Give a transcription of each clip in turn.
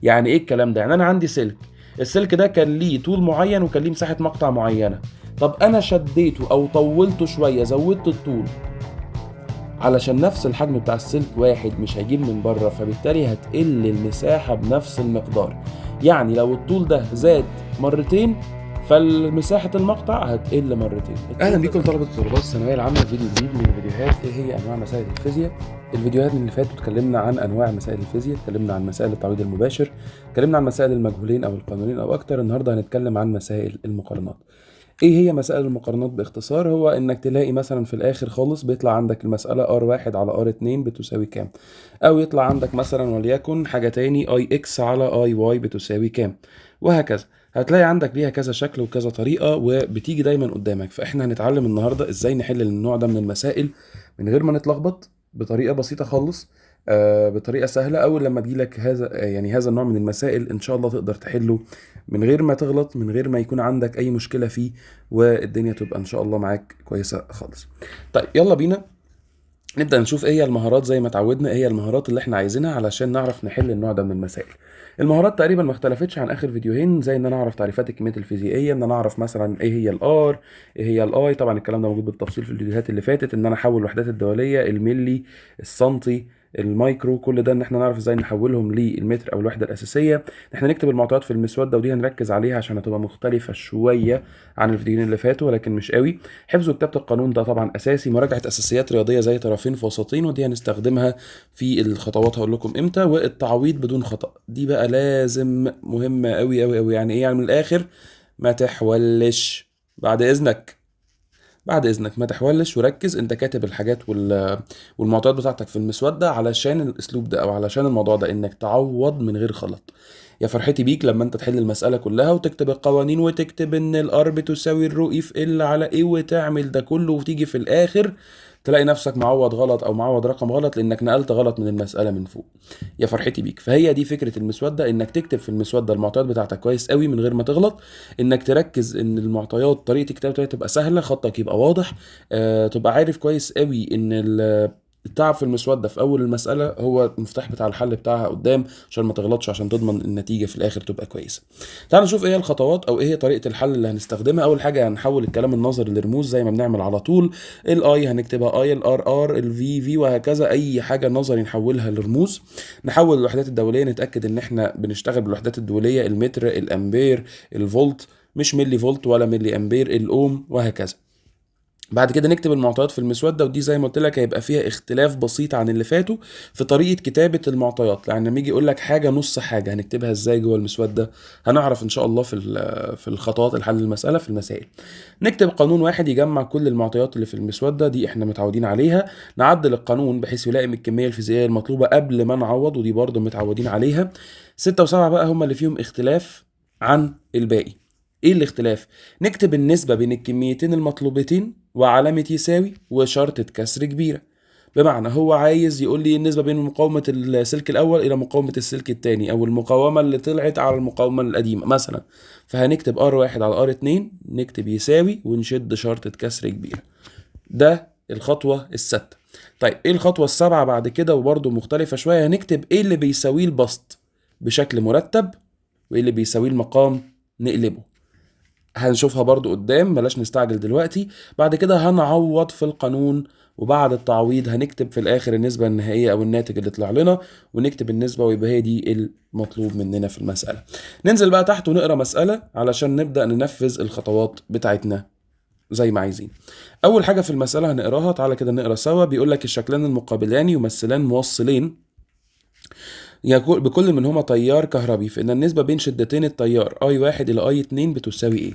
يعني ايه الكلام ده؟ يعني انا عندي سلك، السلك ده كان ليه طول معين وكان ليه مساحه مقطع معينه. طب انا شديته او طولته شويه، زودت الطول، علشان نفس الحجم بتاع السلك واحد مش هيجيب من بره، فبالتالي هتقل المساحة بنفس المقدار. يعني لو الطول ده زاد مرتين، فالمساحة المقطع هتقل مرتين. اهلا بيكم طلبة وطلبات الثانوية العامة، فيديو جديد من فيديوهات ايه هي انواع مسائل الفيزياء. الفيديوهات اللي فاتت اتكلمنا عن انواع مسائل الفيزياء، اتكلمنا عن مسائل التعويض المباشر، اتكلمنا عن مسائل المجهولين او القانونين او اكتر. النهارده هنتكلم عن مسائل المقارنات. ايه هي مسائل المقارنات باختصار؟ هو انك تلاقي مثلا في الاخر خالص بيطلع عندك المسألة R1 على R2 بتساوي كام، او يطلع عندك مثلا وليكن حاجة تاني IX على IY بتساوي كام، وهكذا. هتلاقي عندك ليها كذا شكل وكذا طريقة وبتيجي دايما قدامك. فاحنا هنتعلم النهاردة ازاي نحل النوع ده من المسائل من غير ما نتلخبط، بطريقة بسيطة خالص، بطريقة سهلة. أول لما تجيلك هذا النوع من المسائل إن شاء الله تقدر تحله من غير ما تغلط، من غير ما يكون عندك أي مشكلة فيه، والدنيا تبقى إن شاء الله معاك كويسة خالص. طيب يلا بينا نبدأ نشوف ايه هي المهارات. زي ما اتعودنا، ايه هي المهارات اللي احنا عايزينها علشان نعرف نحل النوع ده من المسائل. المهارات تقريبا ما اختلفتش عن اخر فيديوهين، زي ان انا اعرف تعريفات الكميات الفيزيائيه، ان انا اعرف مثلا ايه هي الار، ايه هي الاي. طبعا الكلام ده موجود بالتفصيل في الفيديوهات اللي فاتت. ان انا احول الوحدات الدوليه، الملي، السنتي، المايكرو، كل ده ان احنا نعرف ازاي نحولهم للمتر او الوحده الاساسيه. احنا نكتب المعطيات في المسوده، ودي هنركز عليها عشان هتبقى مختلفه شويه عن الفيديوهين اللي فاتوا ولكن مش قوي. حفظ وكتابه القانون ده طبعا اساسي. مراجعه اساسيات رياضيه زي طرفين في وسطين، ودي هنستخدمها في الخطوات، هقول لكم امتى. والتعويض بدون خطأ دي بقى لازم مهمه قوي قوي قوي. يعني ايه؟ يعني من الاخر ما تحولش، بعد اذنك، بعد اذنك ما تحولش، وركز انت كاتب الحاجات والمعطيات بتاعتك في المسوده علشان الاسلوب ده او علشان الموضوع ده، انك تعوض من غير غلط. يا فرحتي بيك لما انت تحل المساله كلها وتكتب القوانين وتكتب ان الار بتساوي الرو اي في ال على ايه وتعمل ده كله، وتيجي في الاخر تلاقي نفسك معوض غلط او معوض رقم غلط لانك نقلت غلط من المساله من فوق. يا فرحتي بيك. فهي دي فكره المسوده، انك تكتب في المسوده المعطيات بتاعتك كويس قوي من غير ما تغلط، انك تركز ان المعطيات طريقه الكتابه تبقى سهله، خطك يبقى واضح، تبقى عارف كويس قوي ان التعب في المسوده في اول المساله هو المفتاح بتاع الحل بتاعها قدام، عشان ما تغلطش، عشان تضمن النتيجه في الاخر تبقى كويسه. تعال نشوف ايه هي الخطوات او ايه هي طريقه الحل اللي هنستخدمها. اول حاجه هنحول الكلام النظري لرموز زي ما بنعمل على طول. الاي هنكتبها اي، الار ار، الفي في، وهكذا. اي حاجه نظري نحولها لرموز. نحول الوحدات الدوليه، نتاكد ان احنا بنشتغل بالوحدات الدوليه، المتر، الامبير، الفولت، مش ملي فولت ولا ملي امبير، الاوم، وهكذا. بعد كده نكتب المعطيات في المسوده، ودي زي ما قلت لك هيبقى فيها اختلاف بسيط عن اللي فاتوا في طريقه كتابه المعطيات. يعني لما يجي يقول لك حاجه نص حاجه هنكتبها ازاي جوه المسوده، هنعرف ان شاء الله في الخطوات الحل المساله في المسائل. نكتب قانون واحد يجمع كل المعطيات اللي في المسوده، دي احنا متعودين عليها. نعدل القانون بحيث يلائم الكميه الفيزيائيه المطلوبه قبل ما نعوض، ودي برضه متعودين عليها. 6 و7 بقى هم اللي فيهم اختلاف عن الباقي. ايه الاختلاف؟ نكتب النسبة بين الكميتين المطلوبتين وعلامة يساوي وشرطة كسر كبيرة. بمعنى هو عايز يقول لي النسبة بين مقاومة السلك الأول إلى مقاومة السلك الثاني، أو المقاومة اللي طلعت على المقاومة القديمة مثلا. فهنكتب R1 على R2، نكتب يساوي ونشد شرطة كسر كبيرة. ده الخطوة السادسة. طيب ايه الخطوة السابعة بعد كده؟ وبرضه مختلفة شوية. هنكتب ايه اللي بيساويه البسط بشكل مرتب، وايه اللي بيساويه المقام نقلبه. هنشوفها برضو قدام، بلاش نستعجل دلوقتي. بعد كده هنعوض في القانون، وبعد التعويض هنكتب في الاخر النسبة النهائية او الناتج اللي طلع لنا، ونكتب النسبة، ويبقى هي دي المطلوب مننا في المسألة. ننزل بقى تحت ونقرا مسألة علشان نبدأ ننفذ الخطوات بتاعتنا زي ما عايزين. اول حاجة في المسألة هنقراها، تعالى كده نقرا سوا. بيقول لك الشكلان المقابلان يمثلان موصلين بكل منهما تيار كهربي، فإن النسبة بين شدتين التيار I1 إلى I2 بتساوي إيه؟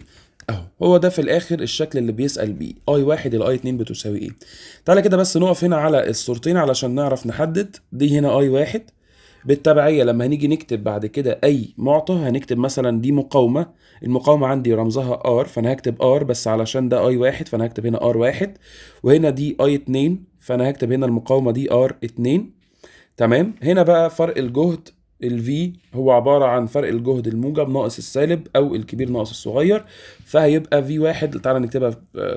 أهو هو ده في الآخر الشكل اللي بيسأل بيه، I1 إلى I2 بتساوي إيه؟ تعالى كده بس نقف هنا على الصورتين علشان نعرف نحدد. دي هنا I1. بالتبعية لما هنيجي نكتب بعد كده أي معطى هنكتب مثلا دي مقاومة، المقاومة عندي رمزها R، فأنا هكتب R بس علشان ده I1 فأنا هكتب هنا R1. وهنا دي I2 فأنا هكتب هنا المقاومة دي R2. تمام. هنا بقى فرق الجهد الفي هو عبارة عن فرق الجهد الموجب ناقص السالب أو الكبير ناقص الصغير، فهيبقى في واحد. تعالى نكتبها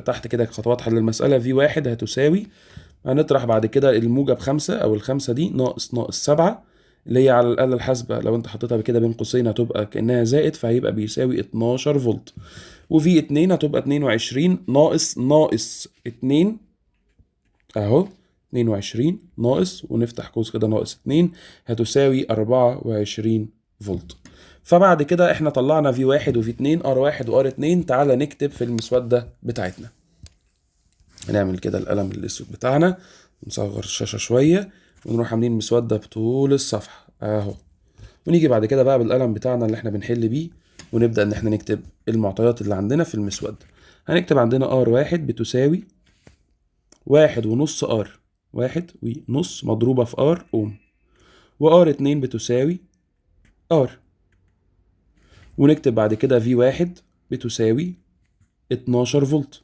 تحت كده خطوات حل المسألة. في واحد هتساوي، هنطرح بعد كده الموجب 5 أو ال5 دي ناقص 7 اللي هي على الآلة الحاسبة لو انت حطيتها كده بين قوسين هتبقى كأنها زائد، فهيبقى بيساوي 12 فولت. وفي 2 هتبقى 22 ناقص 2 اهو، 22 ناقص ونفتح قوس كده ناقص 2 هتساوي 24 فولت. فبعد كده احنا طلعنا في 1 وفي 2 ار 1 وار 2. تعالى نكتب في المسودة بتاعتنا. هنعمل كده القلم الاسود بتاعنا ونصغر الشاشة شوية ونروح عاملين مسودة بطول الصفحة اهو. ونيجي بعد كده بقى بالقلم بتاعنا اللي احنا بنحل بيه ونبدأ ان احنا نكتب المعطيات اللي عندنا في المسودة. هنكتب عندنا ار 1 بتساوي 1.5 ار، 1.5 مضروبة في ار اوم، وار 2 بتساوي ار. ونكتب بعد كده في 1 بتساوي 12 فولت،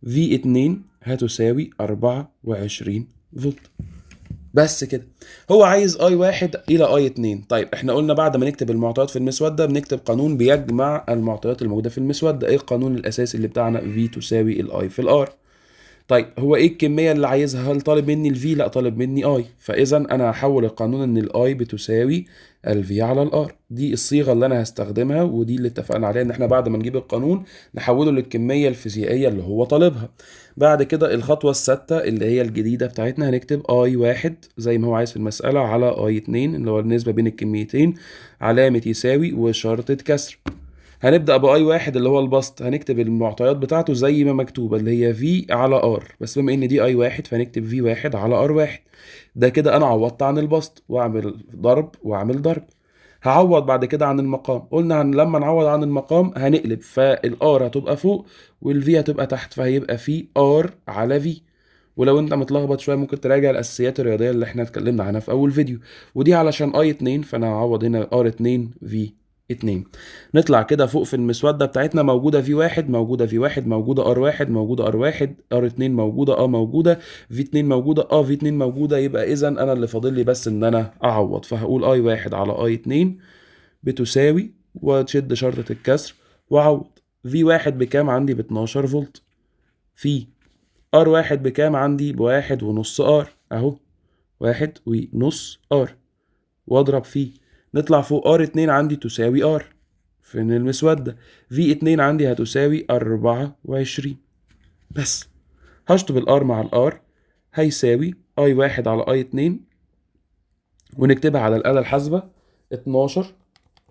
في 2 هتساوي 24 فولت. بس كده. هو عايز اي 1 الى اي 2. طيب احنا قلنا بعد ما نكتب المعطيات في المسودة بنكتب قانون بيجمع المعطيات الموجودة في المسودة. ايه القانون الاساسي اللي بتاعنا؟ في تساوي الاي في الار. طيب هو ايه الكمية اللي عايزها؟ هل طالب مني الفي؟ لا، طالب مني اي. فاذا انا هحول القانون ان الاي بتساوي الفي على الار. دي الصيغة اللي انا هستخدمها، ودي اللي اتفقنا عليها ان احنا بعد ما نجيب القانون نحوله للكمية الفيزيائية اللي هو طالبها. بعد كده الخطوة السادسة اللي هي الجديدة بتاعتنا، هنكتب اي 1 زي ما هو عايز في المسألة على اي 2 اللي هو النسبة بين الكميتين، علامة يساوي وشرطة كسر. هنبدأ بأي 1 اللي هو البسط، هنكتب المعطيات بتاعته زي ما مكتوبة اللي هي في على ار، بس بما ان دي اي 1 فهنكتب في 1 على ار 1. ده كده انا عوضت عن البسط، واعمل ضرب واعمل ضرب. هعوض بعد كده عن المقام. قلنا لما نعوض عن المقام هنقلب، فالار هتبقى فوق والفي هتبقى تحت، فهيبقى في ار على في. ولو انت متلخبط شويه ممكن تراجع الاساسيات الرياضيه اللي احنا اتكلمنا عنها في اول فيديو. ودي علشان اي 2 فانا هعوض هنا ار 2 في 2. نطلع كده فوق في المسودة بتاعتنا، موجودة في 1 موجودة في 1 موجودة ار 1 موجودة ار 1 ار 2 موجودة موجودة في 2 موجودة في 2 موجودة. يبقى اذا انا اللي فاضل لي بس ان انا اعوض، فهقول اي 1 على اي 2 بتساوي وتشد شرطة الكسر واعوض. في 1 بكام؟ عندي ب 12 فولت. في ار 1 بكام؟ عندي بواحد ونص ار اهو، 1.5 ار، واضرب فيه. نطلع فوق ار 2 عندي تساوي ار فين المسودة، في 2 عندي هتساوي 24. بس هشطب الار مع الار هيساوي اي 1 على اي 2 ونكتبها على الآلة الحاسبة 12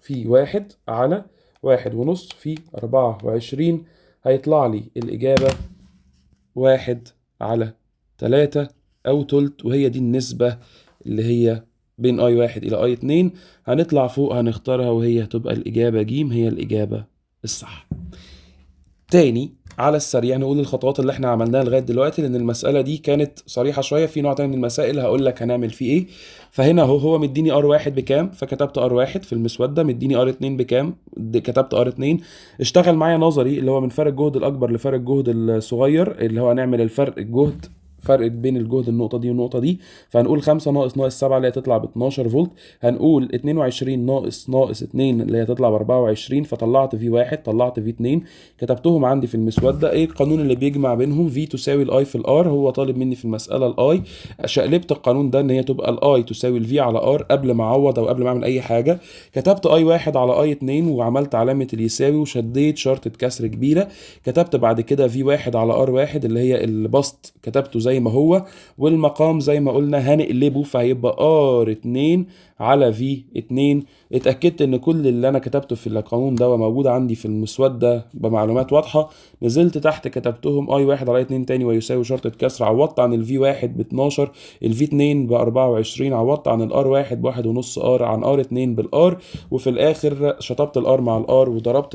في 1 على 1.5 في 24. هيطلع لي الإجابة 1 على 3 أو تلت، وهي دي النسبة اللي هي بين اي 1 الى اي 2. هنطلع فوق هنختارها وهي هتبقى الإجابة ج، هي الإجابة الصح. تاني على السريع نقول الخطوات اللي احنا عملناها لغايه دلوقتي، لان المساله دي كانت صريحه شويه. في نوع تاني من المسائل هقول لك هنعمل فيه ايه. فهنا هو مديني ار 1 بكام فكتبت ار 1 في المسوده، مديني ار 2 بكام كتبت ار 2. اشتغل معايا نظري اللي هو من فرق الجهد الاكبر لفرق الجهد الصغير، اللي هو هنعمل الفرق الجهد، فرق بين الجهد النقطه دي والنقطه دي. فهنقول 5 ناقص 7 اللي هي تطلع ب 12 فولت. هنقول 22 ناقص 2 اللي هي تطلع ب 24. فطلعت في 1 طلعت في 2 كتبتهم عندي في المسودة. ايه القانون اللي بيجمع بينهم؟ في تساوي الاي في الار. هو طالب مني في المسألة الاي، شقلبت القانون ده ان هي تبقى الاي تساوي الفي على ار قبل ما اعوض او قبل ما اعمل اي حاجة. كتبت اي 1 على اي 2 وعملت علامة اليساوي وشديت شرطة كسر كبيرة. كتبت بعد كده في 1 على ار 1 اللي هي البسط كتبته زي ما هو، والمقام زي ما قلنا هنقلبه فهيبقى ار 2 على في 2. اتأكدت ان كل اللي انا كتبته في القانون ده موجود عندي في المسودة بمعلومات واضحة. نزلت تحت كتبتهم اي 1 على 2 تاني ويساوي شرطة كسر. عوضت عن الفي 1 ب 12، الفي 2 ب 24. عوضت عن الار 1 بواحد ونص ار، عن ار 2 بالار. وفي الاخر شطبت الار مع الار وضربت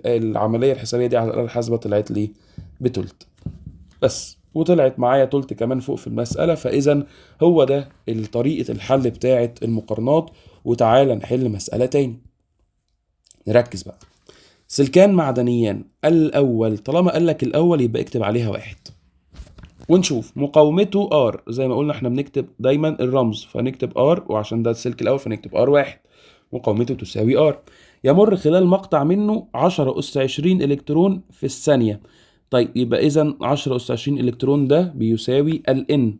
العملية الحسابية دي على الآلة الحاسبة طلعت لي بتلت بس، وطلعت معايا تلت كمان فوق في المسألة. فإذا هو ده طريقة الحل بتاعة المقارنات. وتعالى نحل مسألة تاني. نركز بقى. سلكان معدنيان الأول، طالما قال لك الأول يبقى اكتب عليها 1 ونشوف مقاومته R. زي ما قلنا احنا بنكتب دايما الرمز، فنكتب R وعشان ده السلك الأول فنكتب R1. مقاومته تساوي R. يمر خلال مقطع منه 10 أس 20 إلكترون في الثانية. طيب يبقى إذا 10 أس 20 إلكترون ده بيساوي ال N،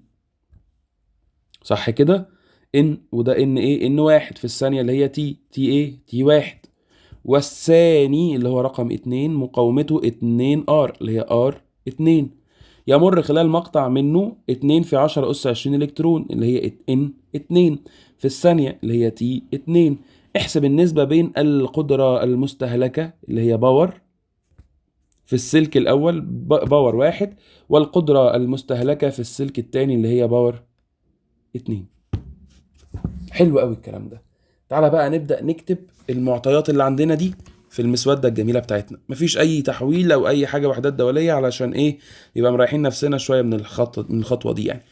صح كده؟ ان، وده ان ايه؟ ان واحد في الثانية اللي هي تي ايه؟ تي واحد. والثاني اللي هو رقم 2 مقاومته 2 ار اللي هي ار 2. يمر خلال مقطع منه 2 في 10 أس 20 إلكترون اللي هي ان 2 في الثانية اللي هي تي 2. احسب النسبة بين القدرة المستهلكة اللي هي باور في السلك الأول باور 1 والقدرة المستهلكة في السلك الثاني اللي هي باور 2. حلو قوي الكلام ده. تعالى بقى نبدأ نكتب المعطيات اللي عندنا دي في المسودة الجميلة بتاعتنا. مفيش أي تحويل أو أي حاجة وحدات دولية علشان إيه؟ يبقى مريحين نفسنا شوية من الخطوة دي يعني.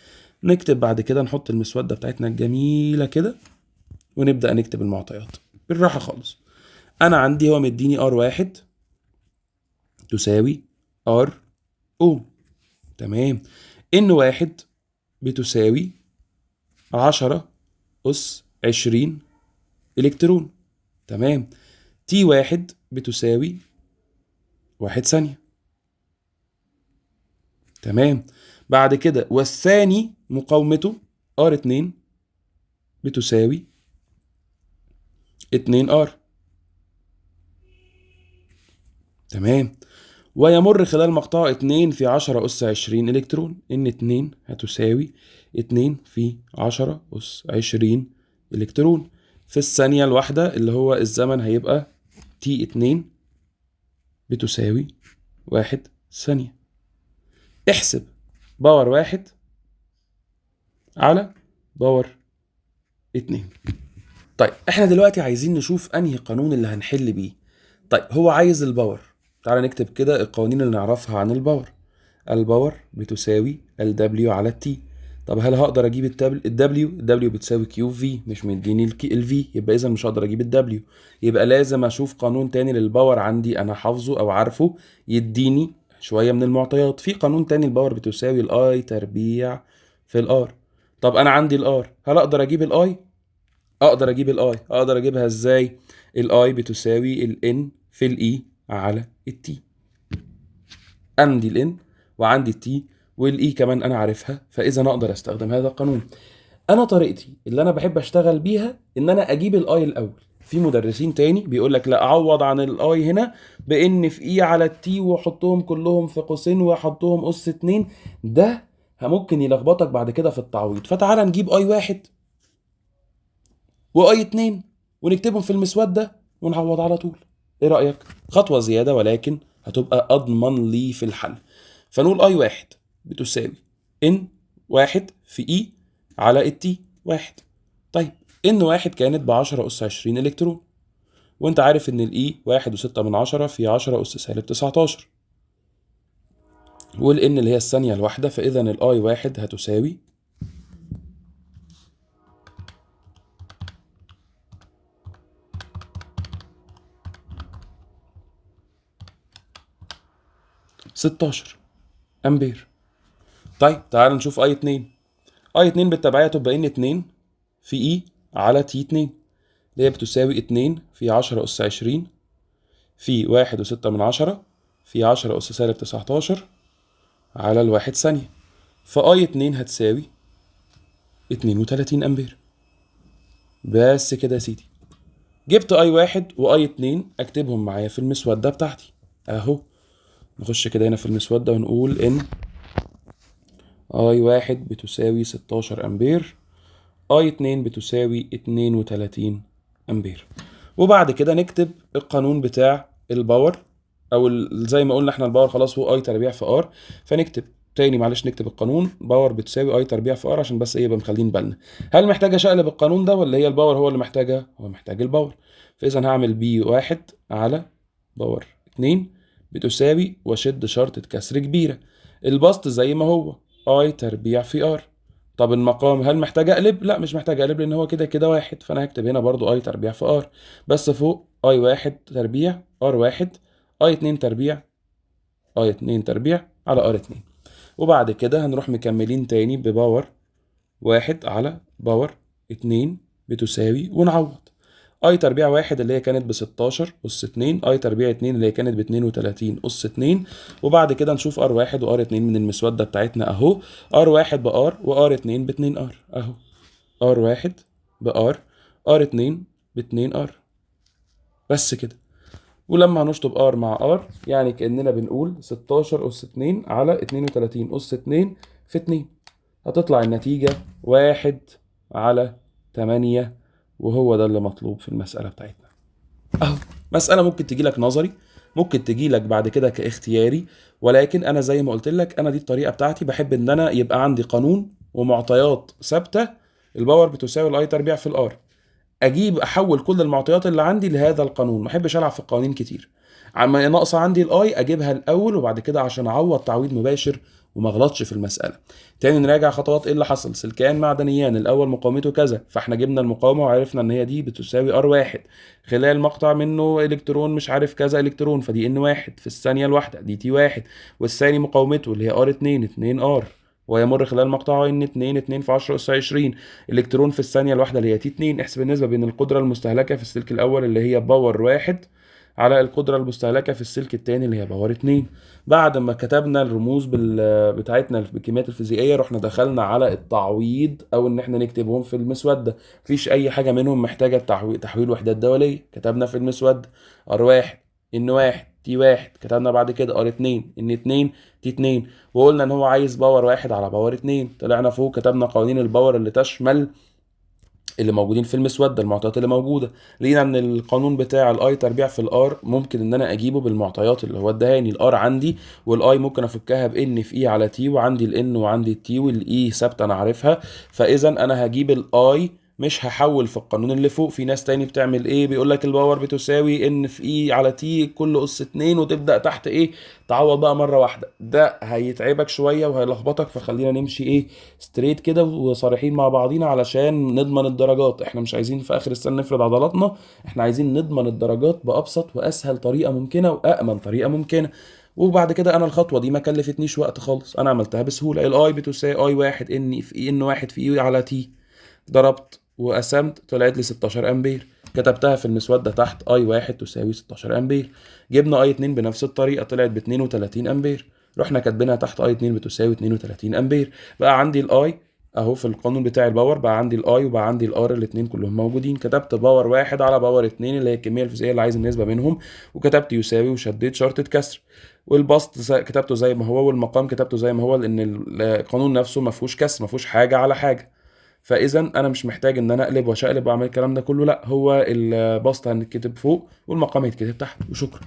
نكتب بعد كده، نحط المسودة بتاعتنا الجميلة كده ونبدأ نكتب المعطيات بالراحة خالص. أنا عندي هو مديني ار واحد تساوي ار اوم. تمام. ان واحد بتساوي 10 أس 20 إلكترون. تمام. تي واحد بتساوي 1 ثانية. تمام. بعد كده والثاني مقاومته ار 2 بتساوي 2 ار. تمام. ويمر خلال مقطعه 2 في 10 أس 20 إلكترون. إن 2 هتساوي 2 في 10 أس 20 إلكترون في الثانية الواحدة اللي هو الزمن هيبقى تي 2 بتساوي 1 ثانية. احسب باور 1 على باور 2. طيب احنا دلوقتي عايزين نشوف انهي قانون اللي هنحل بيه. طيب هو عايز الباور. تعالى نكتب كده القوانين اللي نعرفها عن الباور. الباور بتساوي الدبليو على التي. طب هل هقدر اجيب الدبليو بتساوي كيو في، مش مديني الفي، يبقى اذا مش هقدر اجيب الدبليو. يبقى لازم اشوف قانون تاني للباور عندي انا حافظه او عارفه يديني شويه من المعطيات. في قانون تاني الباور بتساوي الاي تربيع في الار. طب انا عندي الار، هل اقدر اجيب الاي؟ اقدر اجيب الاي. اقدر اجيبها ازاي؟ الاي بتساوي الان في الاي على التي. عندي الان وعندي التي والاي كمان انا عارفها، فاذا اقدر استخدم هذا القانون. انا طريقتي اللي انا بحب اشتغل بيها ان انا اجيب الاي الاول. في مدرسين تاني بيقول لك لا، اعوض عن الاي هنا بان في اي على التي واحطهم كلهم في قوسين واحطهم اس 2. ده ممكن يلخبطك بعد كده في التعويض. فتعالى نجيب اي واحد واي 2 ونكتبهم في المسودة ونعوض على طول. ايه رأيك؟ خطوة زيادة ولكن هتبقى اضمن لي في الحل. فنقول اي واحد بتساوي ان واحد في اي على التي واحد. طيب ان واحد كانت ب 10 اس 20 الكترون، وانت عارف ان الاي 1.6 في 10 اس سالب 19، والان اللي هي الثانية الواحدة، فاذا الاي واحد هتساوي 16 امبير. طيب تعال نشوف اي 2. اي 2 بالتبعية تبقى ان 2 في اي على تي 2 اللي هي بتساوي 2 في 10 اس 20 في 1.6 في 10 اس سالب 19 على الواحد ثانية. فاي 2 هتساوي 32 امبير. بس كده يا سيدي. جبت اي واحد واي 2 اكتبهم معايا في المسودة بتاعتي اهو. نخش كده هنا في المسودة ونقول ان اي واحد بتساوي 16 امبير، اي 2 بتساوي 32 امبير. وبعد كده نكتب القانون بتاع الباور، او زي ما قلنا احنا الباور خلاص هو اي تربيع في ار. فنكتب تاني، معلش نكتب القانون باور بتساوي اي تربيع في ار عشان بس ايه يبقى مخلين بالنا. هل محتاج اشقلب القانون ده ولا هي الباور هو اللي محتاجها؟ هو محتاج الباور. فاذا هعمل بي واحد على باور 2 بتساوي واشد شرطة كسر كبيرة. البسط زي ما هو اي تربيع في ار. طب المقام هل محتاج اقلب؟ لا مش محتاج اقلب لان هو كده كده واحد، فانا هكتب هنا برضو اي تربيع في ار، بس فوق اي واحد تربيع ار واحد، اي 2 تربيع اي 2 تربيع على ار 2. وبعد كده هنروح مكملين تاني بباور واحد على باور 2 بتساوي ونعوض اي تربيع واحد اللي هي كانت ب 16 اس 2، اي تربيع 2 اللي هي كانت ب 32 اس 2. وبعد كده نشوف ار واحد وار 2 من المسودة بتاعتنا اهو. ار واحد بار وار 2 ب 2 ار اهو. R1 بR، R2 ب2R، بس كده. ولما هنشطب R مع R يعني كأننا بنقول 16 أس 2 على 32 أس 2 في 2، هتطلع النتيجة 1/8، وهو ده اللي مطلوب في المسألة بتاعتنا. اهو مسألة ممكن تجيلك نظري، ممكن تجيلك بعد كده كاختياري، ولكن انا زي ما قلت لك انا دي الطريقة بتاعتي، بحب ان انا يبقى عندي قانون ومعطيات ثابتة، الباور بتساوي الاي تربيع في الار، اجيب احول كل المعطيات اللي عندي لهذا القانون، ما احبش العب في القوانين كتير. عما ناقصه عندي الاي اجيبها الاول، وبعد كده عشان اعوض تعويض مباشر وما اغلطش في المساله. تاني نراجع خطوات ايه اللي حصل. سلكان معدنيان، الاول مقاومته كذا، فاحنا جبنا المقاومه وعرفنا ان هي دي بتساوي ار1. خلال مقطع منه الكترون مش عارف كذا الكترون، فدي ان1 في الثانيه الواحده، دي تي1. والثاني مقاومته اللي هي ار2 2ار، ويمر خلال مقطعه ان 2 في 10 اس 20 الكترون في الثانيه الواحده اللي هي تي 2. احسب النسبه بين القدره المستهلكه في السلك الاول اللي هي باور 1 على القدره المستهلكه في السلك الثاني اللي هي باور 2. بعد ما كتبنا الرموز بتاعتنا بالكميات الفيزيائيه، رحنا دخلنا على التعويض او ان احنا نكتبهم في المسوده. مفيش اي حاجه منهم محتاجه تحويل وحدات دوليه، كتبنا في المسوده ار1 ان1 تي1، كتبنا بعد كده ار2 ان2 تي2، وقلنا ان هو عايز باور 1 على باور 2. طلعنا فوق كتبنا قوانين الباور اللي تشمل اللي موجودين في المسوده، المعطيات اللي موجوده. لقينا ان القانون بتاع الاي تربيع في الار ممكن ان انا اجيبه بالمعطيات اللي هو ادهاني. الار عندي والاي ممكن افكها بان في اي على تي، وعندي الان وعندي التي، والاي ثابته انا عارفها، فاذا انا هجيب الاي، مش هحول في القانون اللي فوق. في ناس تاني بتعمل ايه، بيقول لك الباور بتساوي ان في اي على تي كل اس 2، وتبدا تحت ايه تعوض بقى مره واحده. ده هيتعبك شويه وهيلخبطك، فخلينا نمشي ايه ستريت كده وصريحين مع بعضينا علشان نضمن الدرجات. احنا مش عايزين في اخر السنه نفرض عضلاتنا، احنا عايزين نضمن الدرجات بابسط واسهل طريقه ممكنه وامن طريقه ممكنه. وبعد كده انا الخطوه دي ما كلفتنيش وقت خالص، انا عملتها بسهوله. الاي بتساوي اي واحد ان في ان واحد في اي على تي، ضربت وقسمت طلعت لي 16 امبير، كتبتها في المسوده تحت اي واحد تساوي 16 امبير. جبنا اي 2 بنفس الطريقه طلعت ب 32 امبير، رحنا كاتبينها تحت اي 2 بتساوي 32 امبير. بقى عندي الاي اهو في القانون بتاع الباور، بقى عندي الاي وبقى عندي الار، الاثنين كلهم موجودين. كتبت باور 1 على باور 2 اللي هي الكميه الفيزيائيه اللي عايز النسبه بينهم، وكتبت يساوي وشديت شرطه كسر. والبسط كتبته زي ما هو، والمقام كتبته زي ما هو، لان القانون نفسه ما فيهوش كسر، ما فيهوش حاجه على حاجه. فاذا انا مش محتاج ان انا اقلب واشقلب واعمل الكلام ده كله، لا، هو البسط هنتكتب فوق والمقام هيتكتب تحت وشكرا.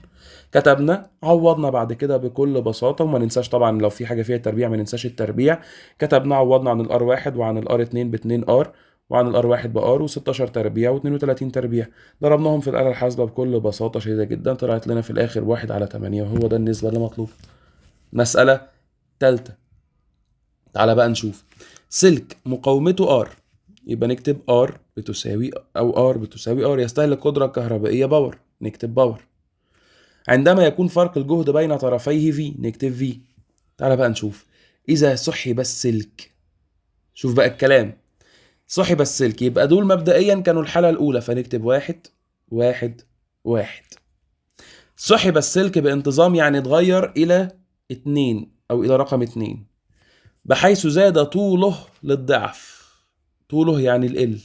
كتبنا، عوضنا بعد كده بكل بساطه، وما ننساش طبعا لو في حاجه فيها تربيع ما ننساش التربيع. كتبنا عوضنا عن الار 1 وعن الار 2 ب 2 ار، وعن الار 1 بار، و16 تربيع و32 تربيع. ضربناهم في الاله الحاسبه بكل بساطه شديده جدا، طلعت لنا في الاخر 1/8، وهو ده النسبه اللي مطلوبه. مساله ثالثه، تعالى بقى نشوف. سلك مقاومته R، يبقى نكتب R بتساوي أو R بتساوي R، يستهلك قدرة كهربائية باور، نكتب باور. عندما يكون فرق الجهد بين طرفيه V نكتب V. تعالى بقى نشوف. إذا سحب السلك، شوف بقى الكلام، سحب السلك يبقى دول مبدئيا كانوا الحالة الأولى، فنكتب 1 1 1. سحب السلك بانتظام يعني اتغير إلى 2 أو إلى رقم 2، بحيث زاد طوله للضعف، طوله يعني ال،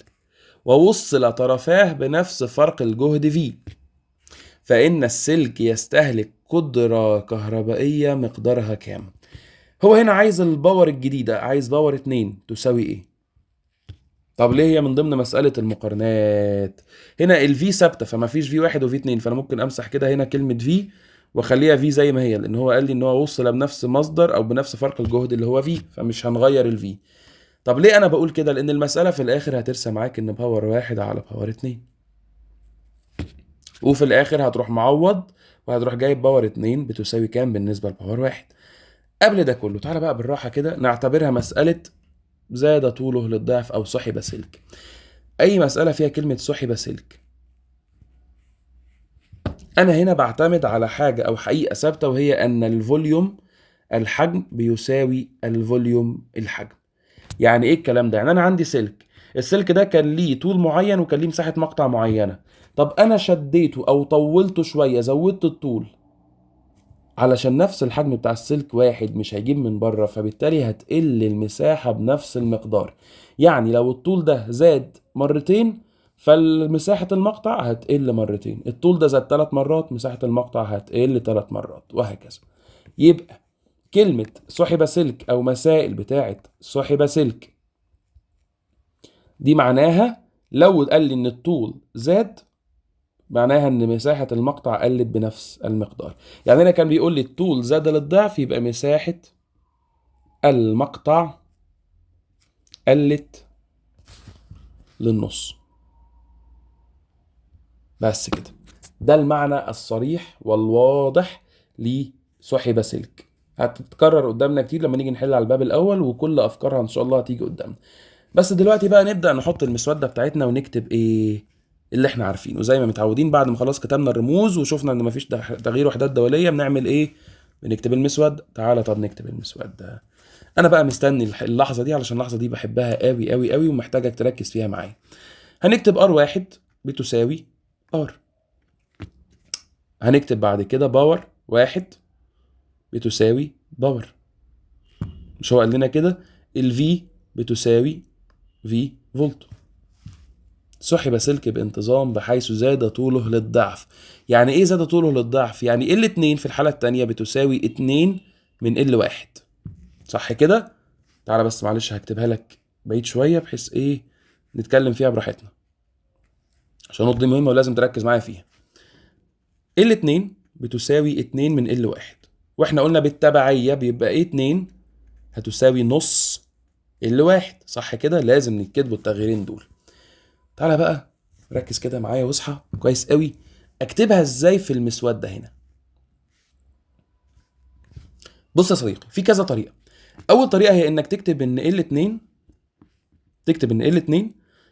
ووصل طرفاه بنفس فرق الجهد V، فإن السلك يستهلك قدرة كهربائية مقدارها كام؟ هو هنا عايز الباور الجديدة، عايز باور 2 تساوي ايه؟ طب ليه؟ هي من ضمن مسألة المقارنات. هنا ال V ثابتة، فما فيش V1 و V2، فأنا ممكن أمسح كده هنا كلمة V واخليها V زي ما هي، لأن هو قال لي إن هو وصل بنفس مصدر أو بنفس فرق الجهد اللي هو V، فمش هنغير ال V. طب ليه انا بقول كده؟ لان المسألة في الاخر هترسى معاك ان باور 1 على باور 2، وفي الاخر هتروح معوض وهتروح جايب باور 2 بتساوي كام بالنسبة لباور 1. قبل ده كله تعالى بقى بالراحة كده نعتبرها مسألة زاد طوله للضعف او سحب سلك. اي مسألة فيها كلمة سحب سلك، انا هنا بعتمد على حاجة او حقيقة ثابتة، وهي ان الفوليوم الحجم بيساوي الفوليوم الحجم. يعني ايه الكلام ده؟ يعني انا عندي سلك، السلك ده كان ليه طول معين وكان ليه مساحة مقطع معينة. طب انا شديته او طولته شوية، زودت الطول، علشان نفس الحجم بتاع السلك واحد مش هيجيب من بره، فبالتالي هتقل المساحة بنفس المقدار. يعني لو الطول ده زاد مرتين فمساحة المقطع هتقل مرتين، الطول ده زاد 3 مرات مساحة المقطع هتقل 3 مرات، وهكذا. يبقى كلمة سحب سلك أو مسائل بتاعة سحب سلك دي معناها لو قال لي إن الطول زاد معناها ان مساحة المقطع قلت بنفس المقدار. يعني هنا كان بيقول لي الطول زاد للضعف، يبقى مساحة المقطع قلت للنص. بس كده، ده المعنى الصريح والواضح لسحب سلك. هتتكرر قدامنا كتير لما نيجي نحل على الباب الاول، وكل افكارها ان شاء الله هتيجي قدامنا. بس دلوقتي بقى نبدأ نحط المسودة بتاعتنا ونكتب ايه اللي احنا عارفينه زي ما متعودين. بعد ما خلاص كتبنا الرموز وشفنا ان مفيش تغيير وحدات دولية، بنعمل ايه؟ بنكتب المسودة. تعالى طب نكتب المسودة. انا بقى مستني اللحظة دي علشان اللحظة دي بحبها قوي قوي قوي ومحتاجك تركز فيها معايا. هنكتب R1 بتساوي R. هنكتب بعد كده باور 1 بتساوي باور. مش هو قال لنا كده الفي بتساوي في فولت. سحب سلك بانتظام بحيث زاد طوله للضعف. يعني ايه زاد طوله للضعف؟ يعني L2 في الحالة التانية بتساوي 2 من L1. صح كده؟ تعالى بس معلش هكتبها لك بعيد شوية بحيث ايه نتكلم فيها براحتنا، عشان النقطة دي مهمة ولازم تركز معايا فيها. L2 بتساوي 2 من L1، واحنا قلنا بالتبعية بيبقى ايه 2 هتساوي نص L1. صح كده؟ لازم نكتبوا التغييرين دول. تعالى بقى ركز كده معايا واصحى كويس قوي. اكتبها ازاي في المسودة هنا؟ بص يا صديقي، في كذا طريقة. اول طريقة هي انك تكتب ان L2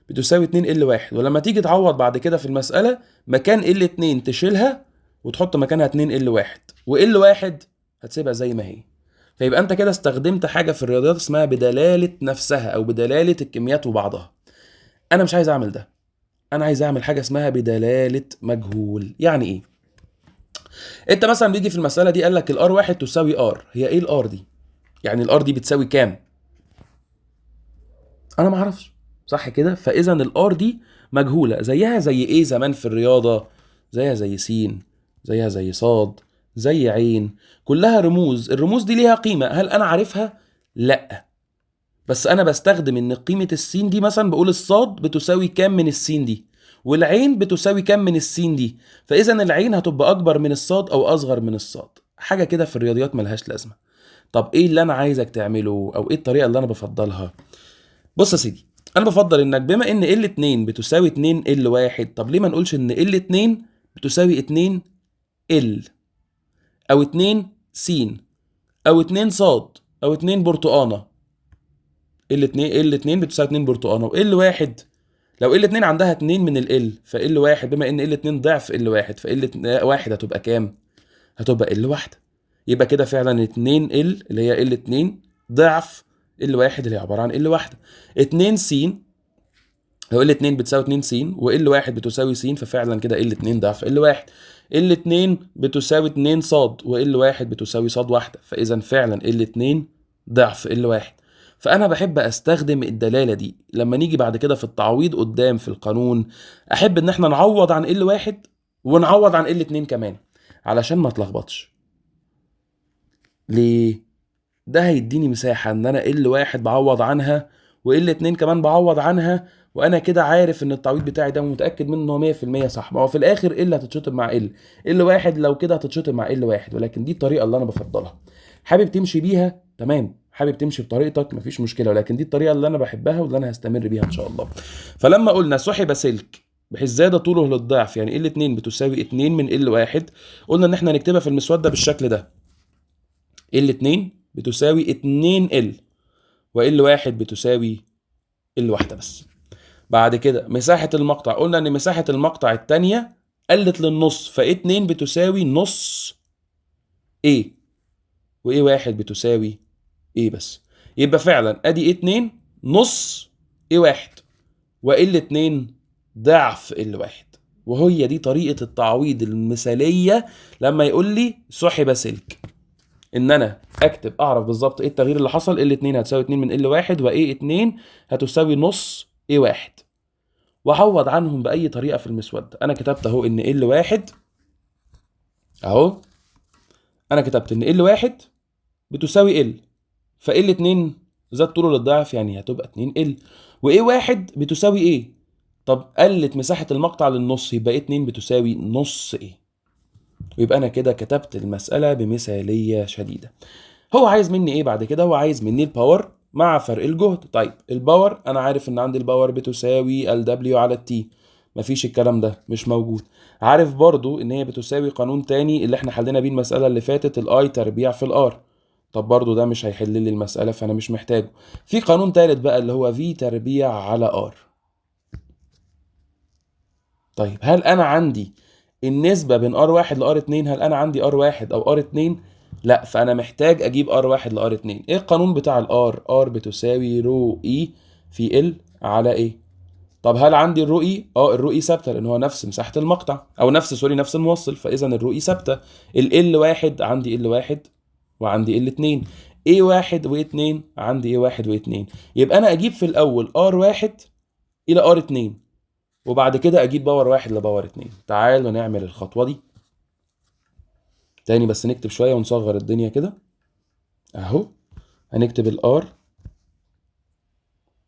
بتساوي 2 L1، ولما تيجي تعوض بعد كده في المسألة مكان L2 تشيلها وتحط مكانها 2 L1، وL1 هتسيبها زي ما هي. فيبقى انت كده استخدمت حاجة في الرياضيات اسمها بدلالة نفسها او بدلالة الكميات وبعضها. انا مش عايز اعمل ده، انا عايز اعمل حاجة اسمها بدلالة مجهول. يعني ايه؟ انت مثلا بيجي في المسألة دي قال لك الR1 تساوي R. هي ايه الR دي؟ يعني الR دي بتساوي كام؟ انا ما اعرفش. صح كده؟ فاذا الار دي مجهوله. زيها زي ايه زمان في الرياضه؟ زيها زي س، زيها زي صاد، زي عين، كلها رموز. الرموز دي ليها قيمه، هل انا عارفها؟ لا، بس انا بستخدم ان قيمه السين دي مثلا بقول الصاد بتساوي كام من السين دي، والعين بتساوي كام من السين دي، فاذا العين هتبقى اكبر من الصاد او اصغر من الصاد. حاجه كده في الرياضيات ملهاش لازمه. طب ايه اللي انا عايزك تعمله او ايه الطريقه اللي انا بفضلها؟ بص يا سيدي، انا بفضل انك بما ان L2 بتساوي 2 L1، طب ليه ما نقولش ان L2 بتساوي 2 L او 2 س او 2 صاد او 2 برتقانه. L2 بتساوي 2 برتقانه، وL1 لو L2 عندها 2 من ال فL1 بما ان L2 ضعف L1 فL1 هتبقى كام؟ هتبقى L1. يبقى كده فعلا 2 L اللي هي L2 ضعف L1 اللي هي عباره عن L1. 2 س هو L2 بتساوي 2 س وL1 بتساوي س، ففعلا كده L2 ضعف L1. L2 بتساوي 2 صاد وL1 بتساوي صاد واحدة، فإذا فعلا L2 ضعف L1. فأنا بحب أستخدم الدلالة دي لما نيجي بعد كده في التعويض قدام في القانون. أحب إن احنا نعوض عن L1 ونعوض عن L2 كمان علشان ما اتلخبطش. ليه؟ ده هيديني مساحة ان انا L1 بعوض عنها وL2 كمان بعوض عنها، وانا كده عارف ان التعويض بتاعي ده متأكد منه ان هو 100% صح. ما هو في الاخر L هتتشطب مع L1 لو كده هتتشطب مع L1، ولكن دي الطريقة اللي انا بفضلها. حابب تمشي بيها تمام، حابب تمشي بطريقتك مفيش مشكلة، ولكن دي الطريقة اللي انا بحبها واللي انا هستمر بيها ان شاء الله. فلما قلنا سحب سلك بحيث زاد طوله للضعف، يعني L2 بتساوي 2 من L1، قلنا ان احنا نكتبها في المسودة بالشكل ده. L2 بتساوي 2L وL1 بتساوي L1 بس. بعد كده مساحة المقطع، قلنا ان مساحة المقطع التانية قلت للنص، فA2 بتساوي نص A وA1 بتساوي A بس. يبقى فعلا ادي A2 نص A1 وL2 ضعف L1، وهي دي طريقة التعويض المثالية لما يقول لي سحب سلك، ان انا اكتب اعرف بالظبط ايه التغيير اللي حصل. ال2 هتساوي 2 من ال1 وايه 2 هتساوي نص ايه1، واعوض عنهم باي طريقه في المسود. انا كتبت اهو ان ال1 اهو، انا كتبت ان ال1 بتساوي ال، فال2 زاد طوله للضعف يعني هتبقى 2 ال، وايه1 بتساوي ايه. طب قلت مساحه المقطع للنص يبقى ايه 2 بتساوي نص ايه. ويبقى انا كده كتبت المساله بمثاليه شديده. هو عايز مني ايه بعد كده؟ هو عايز مني الباور مع فرق الجهد. طيب الباور انا عارف ان عندي الباور بتساوي ال دبليو على التي، مفيش الكلام ده مش موجود. عارف برضو ان هي بتساوي قانون تاني اللي احنا حلينا بيه المسألة اللي فاتت، الاي تربيع في الار. طب برضو ده مش هيحل لي المسألة فانا مش محتاجه. في قانون تالت بقى اللي هو في تربيع على ار. طيب هل انا عندي النسبة بين R1 ل R2؟ هل أنا عندي R1 أو R2؟ لا، فأنا محتاج أجيب R1 ل R2. إيه القانون بتاع الR؟ R بتساوي رو E في L على إيه؟ طب هل عندي الرو E؟ الرو E ثابتة لأن هو نفس مساحة المقطع أو نفس الموصل، فإذا الرو E ثابتة. L1 عندي L1 وعندي L2، A1 و2 عندي A1 و2. يبقى أنا أجيب في الأول R1 إلى R2 وبعد كده اجيب باور 1 لباور 2. تعالوا نعمل الخطوه دي تاني، بس نكتب شويه ونصغر الدنيا كده اهو. هنكتب الار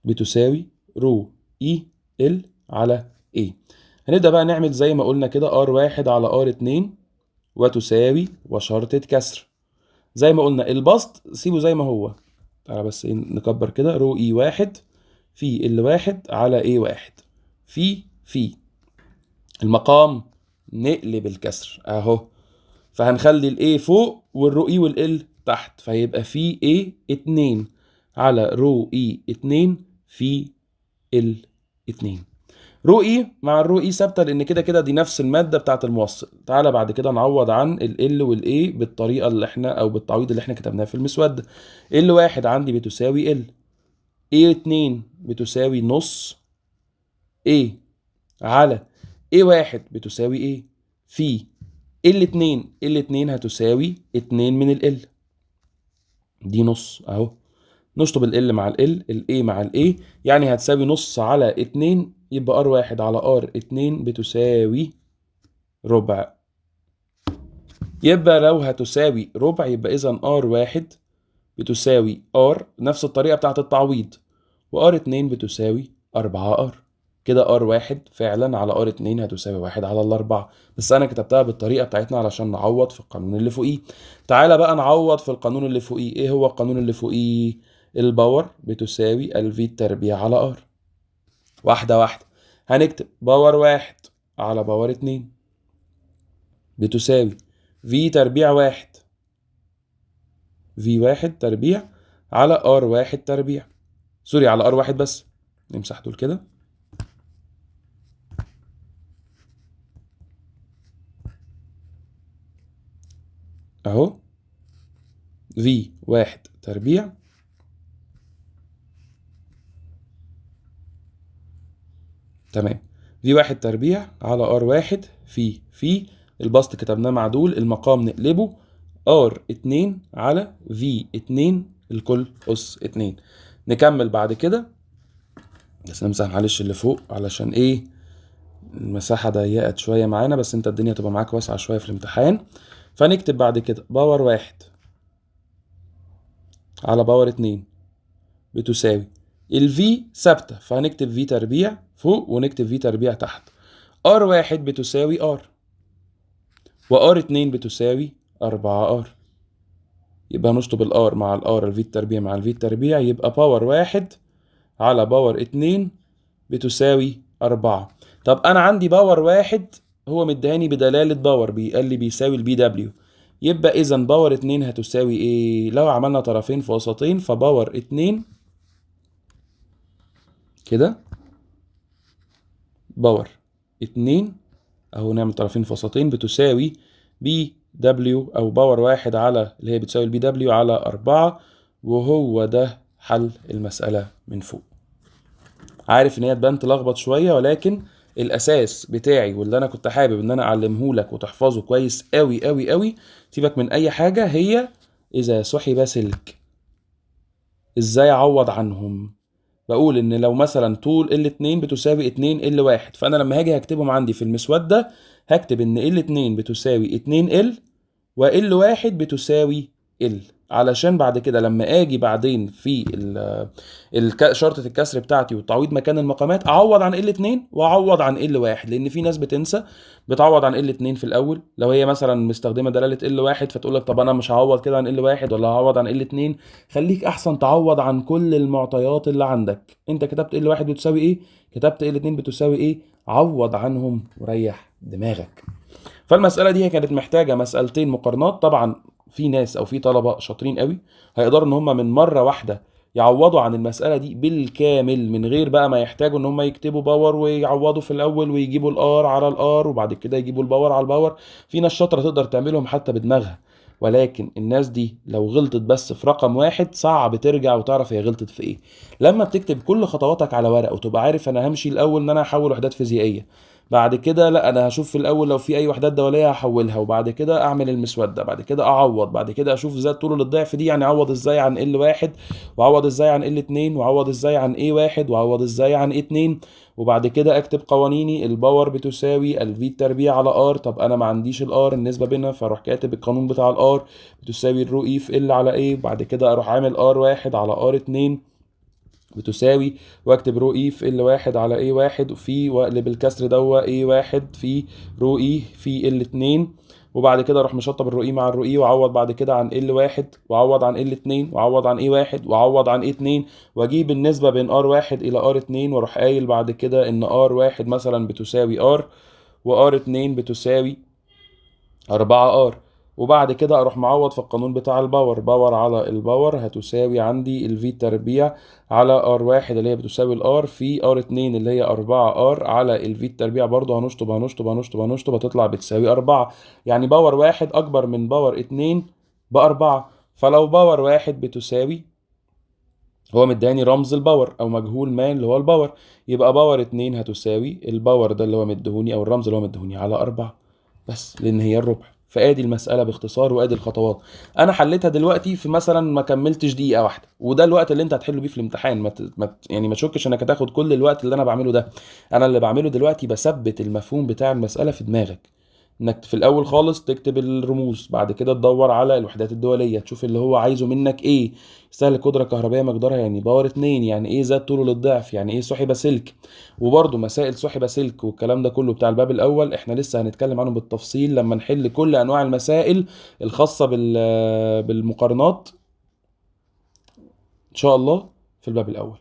بتساوي رو اي ال على ايه. هنبدا بقى نعمل زي ما قلنا كده R1 على R2 وتساوي وشرطة كسر. زي ما قلنا البسط سيبه زي ما هو. تعالى بس نكبر كده، رو اي 1 في ال1 على ايه 1 في المقام نقلب الكسر اهو. فهنخلي الاي فوق والرو اي والال تحت، فيبقى في اي 2 على رو اي 2 في ال 2. رو اي مع الرو اي ثابته لان كده كده دي نفس الماده بتاعه الموصل. تعالى بعد كده نعوض عن ال والاي بالطريقه اللي احنا او بالتعويض اللي احنا كتبناه في المسوده. ال1 عندي بتساوي ال، A2 بتساوي نص A على A1 بتساوي A في ال2 هتساوي 2 من ال دي نص اهو. نشطب ال مع ال A مع ال A يعني هتساوي نص على 2، يبقى R1 على R2 بتساوي ربع. يبقى لو هتساوي ربع يبقى إذا R1 بتساوي R نفس الطريقة بتاعت التعويض، وR2 بتساوي 4R. كده R1 فعلا على R2 هتساوي 1 على الأربعة، بس أنا كتبتها بالطريقة بتاعتنا علشان نعوض في القانون اللي فوقيه. تعالى بقى نعوض في القانون اللي فوقيه. إيه هو القانون اللي فوقيه؟ الباور بتساوي الفي تربيع على R. واحدة واحدة. هنكتب باور 1 على باور 2 بتساوي في تربيع 1 في1 تربيع على R1 تربيع، سوري على R1 بس، نمسح دول كده اهو. V1 تربيع تمام، V1 تربيع على R1 في البسط كتبناه مع دول، المقام نقلبه R2 على V2 الكل أس 2. نكمل بعد كده، بس نمسح معلش اللي فوق علشان ايه المساحة ضيقت شوية معانا، بس انت الدنيا تبقى معاك واسعة شوية في الامتحان. فنكتب بعد كده باور 1 على باور 2 بتساوي الفي ثابتة، فهنكتب في تربيع فوق ونكتب في تربيع تحت. R1 بتساوي R وR2 بتساوي 4R. يبقى نشطب الR مع الR الفي التربيع مع الفي التربيع، يبقى باور 1 على باور 2 بتساوي 4. طب أنا عندي باور 1 هو مديهاني بدلالة باور قال لي بيساوي البي دبليو، يبقى إذا باور 2 هتساوي إيه؟ لو عملنا طرفين في وسطين فباور 2 كده باور 2 اهو، نعمل طرفين في وسطين بتساوي بي دبليو او باور 1 على اللي هي بتساوي البي دبليو على 4. وهو ده حل المسألة من فوق. عارف ان هي تبان تلخبط شوية، ولكن الاساس بتاعي واللي انا كنت حابب ان انا اعلمه لك وتحفظه كويس قوي قوي قوي، سيبك من اي حاجه، هي اذا سحب سلك ازاي اعوض عنهم. بقول ان لو مثلا طول ال2 بتساوي 2 ال1، فانا لما هاجي هكتبهم عندي في المسوده هكتب ان ال2 بتساوي 2 ال وال واحد بتساوي ال، علشان بعد كده لما اجي بعدين في شرطة الكسر بتاعتي وتعويض مكان المقامات اعوض عن ال 2 واعوض عن ال 1، لان في ناس بتنسى بتعوض عن ال 2 في الاول لو هي مثلا مستخدمه دلاله ال 1، فتقول لك طب انا مش هعوض كده عن ال 1 ولا هعوض عن ال 2. خليك احسن تعوض عن كل المعطيات اللي عندك. انت كتبت ال 1 بتساوي ايه، كتبت ال 2 بتساوي ايه، عوض عنهم وريح دماغك. فالمسألة دي هي كانت محتاجة مسألتين مقارنات. طبعا في ناس او في طلبة شاطرين قوي هيقدروا ان هم من مرة واحدة يعوضوا عن المسألة دي بالكامل من غير بقى ما يحتاجوا ان هم يكتبوا باور ويعوضوا في الاول ويجيبوا الار على الار وبعد كده يجيبوا الباور على الباور. في ناس شاطرة تقدر تعملهم حتى بدماغها، ولكن الناس دي لو غلطت بس في رقم واحد صعب ترجع وتعرف هي غلطت في ايه. لما بتكتب كل خطواتك على ورق وتبقى عارف انا همشي الاول ان انا احول وحدات فيزيائية، بعد كده لا انا هشوف في الاول لو في اي وحدات دوليه هحولها، وبعد كده اعمل المسوده، بعد كده اعوض، بعد كده اشوف ازاي طول الضعف دي يعني اعوض ازاي عن ال واحد، واعوض ازاي عن ال 2، واعوض ازاي عن اي واحد، واعوض ازاي عن اي 2، وبعد كده اكتب قوانيني. الباور بتساوي الفي تربيع على ار، طب انا ما عنديش الار النسبه بينها فاروح كاتب القانون بتاع الار بتساوي الرو اي في ال على ايه، وبعد كده اروح عامل ار واحد على ار 2 بتساوي، واكتب رو اي في ال واحد على اي واحد وفي واقلب الكسر دوا اي واحد في رو اي في ال 2، وبعد كده اروح مشطب الرو اي مع الرو اي واعوض بعد كده عن ال واحد واعوض عن ال 2 واعوض عن اي واحد واعوض عن اي 2، واجيب النسبه بين ار واحد الى ار 2 واروح قايل بعد كده ان ار واحد مثلا بتساوي ار وار 2 بتساوي 4 ار، وبعد كده اروح معوض في القانون بتاع الباور. باور على الباور هتساوي عندي الفي تربيع على ار واحد اللي هي بتساوي الار في ار 2 اللي هي 4 ار على الفي تربيع، برضه هنشطب هتطلع بتساوي 4. يعني باور واحد اكبر من باور 2 ب4. فلو باور واحد بتساوي، هو مداني رمز الباور او مجهول ما اللي هو الباور، يبقى باور 2 هتساوي الباور ده اللي هو مدهوني او الرمز اللي هو مدهوني على 4 بس، لان هي الربع. فادي المساله باختصار وادي الخطوات. انا حليتها دلوقتي في مثلا ما كملتش دقيقه واحده، وده الوقت اللي انت هتحله بيه في الامتحان. يعني ما تشكش انك هتاخد كل الوقت اللي انا بعمله ده. انا اللي بعمله دلوقتي بثبت المفهوم بتاع المساله في دماغك، انك في الاول خالص تكتب الرموز، بعد كده تدور على الوحدات الدوليه تشوف اللي هو عايزه منك ايه. سهل قدره كهربائيه مقدارها يعني باور 2، يعني ايه ذات طول للضعف، يعني ايه سحب سلك. وبرده مسائل سحب سلك والكلام ده كله بتاع الباب الاول احنا لسه هنتكلم عنه بالتفصيل لما نحل كل انواع المسائل الخاصه بالمقارنات ان شاء الله في الباب الاول.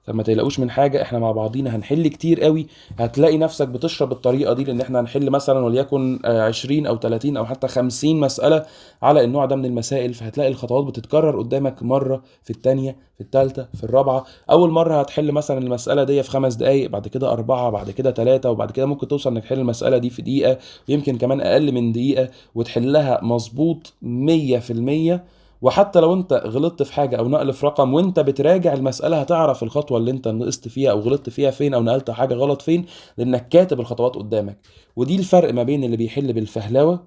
فما تقلقوش من حاجه، احنا مع بعضينا هنحل كتير قوي. هتلاقي نفسك بتشرب الطريقه دي، لان احنا هنحل مثلا وليكن 20 او 30 او حتى 50 مساله على النوع ده من المسائل. فهتلاقي الخطوات بتتكرر قدامك مره في الثانيه في الثالثه في الرابعه. اول مره هتحل مثلا المساله دي في 5 دقائق، بعد كده 4، بعد كده 3، وبعد كده ممكن توصل انك تحل المساله دي في دقيقه، يمكن كمان اقل من دقيقه، وتحلها مظبوط 100%. وحتى لو انت غلطت في حاجه او نقل في رقم وانت بتراجع المساله هتعرف الخطوه اللي انت نقصت فيها او غلطت فيها فين او نقلت حاجه غلط فين، لانك كاتب الخطوات قدامك. ودي الفرق ما بين اللي بيحل بالفهلوه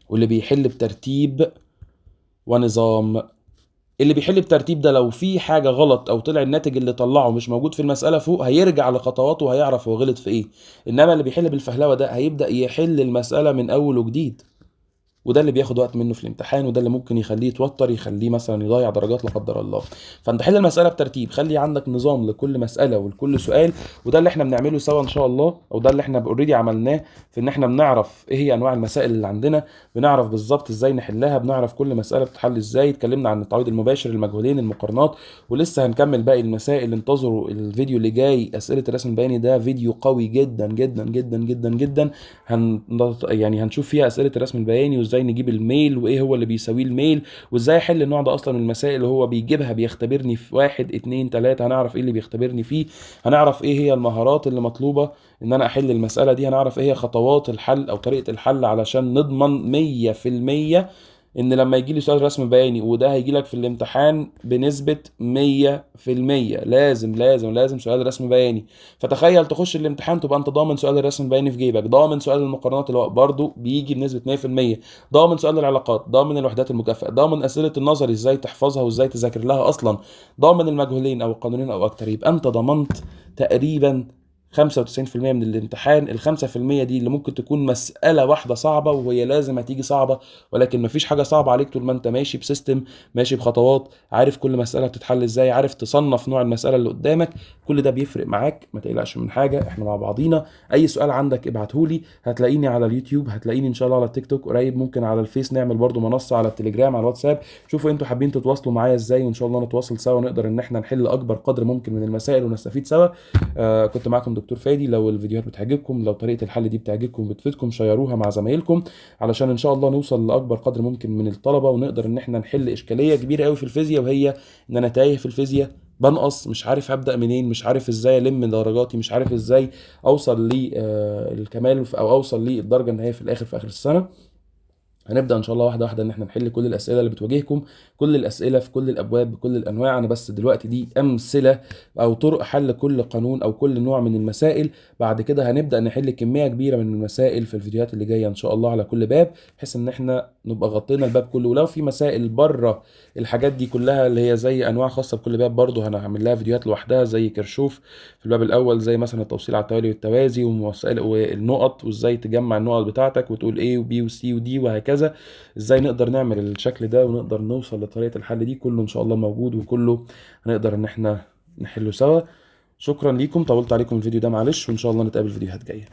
واللي بيحل بترتيب ونظام. اللي بيحل بترتيب ده لو في حاجه غلط او طلع الناتج اللي طلعه مش موجود في المساله فوق هيرجع لخطواته وهيعرف هو غلط في ايه. انما اللي بيحل بالفهلوه ده هيبدا يحل المساله من اول وجديد، وده اللي بياخد وقت منه في الامتحان، وده اللي ممكن يخليه يتوتر، يخليه مثلا يضيع درجات لا قدر الله. فانت حل المساله بترتيب، خلي عندك نظام لكل مساله ولكل سؤال، وده اللي احنا بنعمله سوا ان شاء الله، او ده اللي احنا اوريدي عملناه في ان احنا بنعرف ايه هي انواع المسائل اللي عندنا، بنعرف بالظبط ازاي نحلها، بنعرف كل مساله بتتحل ازاي. اتكلمنا عن التعويض المباشر، المجهولين، المقارنات، ولسه هنكمل باقي المسائل. انتظروا الفيديو اللي جاي اسئله الرسم البياني، ده فيديو قوي جدا جدا جدا جدا جدا. يعني هنشوف فيها اسئله الرسم البياني وازاي نجيب الميل وايه هو اللي بيساويه الميل، وازاي احل النوع ده اصلا من المسائل اللي هو بيجيبها بيختبرني في 1 2 3. هنعرف ايه اللي بيختبرني فيه، هنعرف ايه هي المهارات اللي مطلوبه ان انا احل المساله دي، هنعرف ايه هي خطوات الحل او طريقه الحل علشان نضمن 100% ان لما يجي لي سؤال رسم بياني وده هيجي لك في الامتحان بنسبة 100%، لازم سؤال رسم بياني. فتخيل تخش الامتحان تبقى انت ضامن سؤال الرسم البياني في جيبك، ضامن سؤال المقارنات اللي هو برضه بيجي بنسبة 100%، ضامن سؤال العلاقات، ضامن الوحدات المكافئة، ضامن اسئلة النظري ازاي تحفظها وازاي تذاكر لها اصلا، ضامن المجهولين او القانونين او اكتر. يبقى انت ضمنت تقريبا 95% من الامتحان. ال 5% دي اللي ممكن تكون مسألة واحدة صعبة وهي لازم هتيجي صعبة، ولكن مفيش حاجة صعبة عليك طول ما انت ماشي بسيستم، ماشي بخطوات، عارف كل مسألة بتتحل ازاي، عارف تصنف نوع المسألة اللي قدامك. كل ده بيفرق معاك، ما تقلقش من حاجة، احنا مع بعضينا. اي سؤال عندك ابعتهولي، هتلاقيني على اليوتيوب، هتلاقيني ان شاء الله على التيك توك قريب، ممكن على الفيس نعمل برضو منصة، على التليجرام، على الواتساب. شوفوا انتوا حابين تتواصلوا معايا ازاي، وان شاء الله نتواصل سوا، نقدر ان احنا نحل اكبر قدر ممكن من المسائل ونستفيد سوا. كنت معاكم دكتور فادي. لو الفيديوهات بتعجبكم، لو طريقة الحل دي بتعجبكم بتفيدكم، شيروها مع زمايلكم علشان ان شاء الله نوصل لاكبر قدر ممكن من الطلبة، ونقدر ان احنا نحل اشكالية كبيرة قوي في الفيزياء، وهي ان انا تايه في الفيزياء، بنقص، مش عارف هبدأ منين، مش عارف ازاي الم درجاتي، مش عارف ازاي اوصل للكمال او اوصل للدرجة النهائية في الاخر في اخر السنة. هنبدأ إن شاء الله واحدة واحدة إن إحنا نحل كل الأسئلة اللي بتواجهكم، كل الأسئلة في كل الأبواب بكل الأنواع. أنا بس دلوقتي دي أمثلة أو طرق حل كل قانون أو كل نوع من المسائل. بعد كده هنبدأ نحل كمية كبيرة من المسائل في الفيديوهات اللي جاية إن شاء الله على كل باب، بحيث إن إحنا نبقى غطينا الباب كله. ولو في مسائل بره الحاجات دي كلها اللي هي زي أنواع خاصة بكل باب، برضه هنعمل لها فيديوهات لوحدها، زي كرشوف في الباب الأول، زي مثلا التوصيل على التوالي والتوازي ومسائل والنقط، وإزاي تجمع النقط بتاعتك وتقول A و B و C و D وهكذا، ازاي نقدر نعمل الشكل ده ونقدر نوصل لطريقة الحل دي. كله ان شاء الله موجود، وكله هنقدر ان احنا نحله سوا. شكرا ليكم، طولت عليكم الفيديو ده معلش، وان شاء الله نتقابل فيديوهات جاية.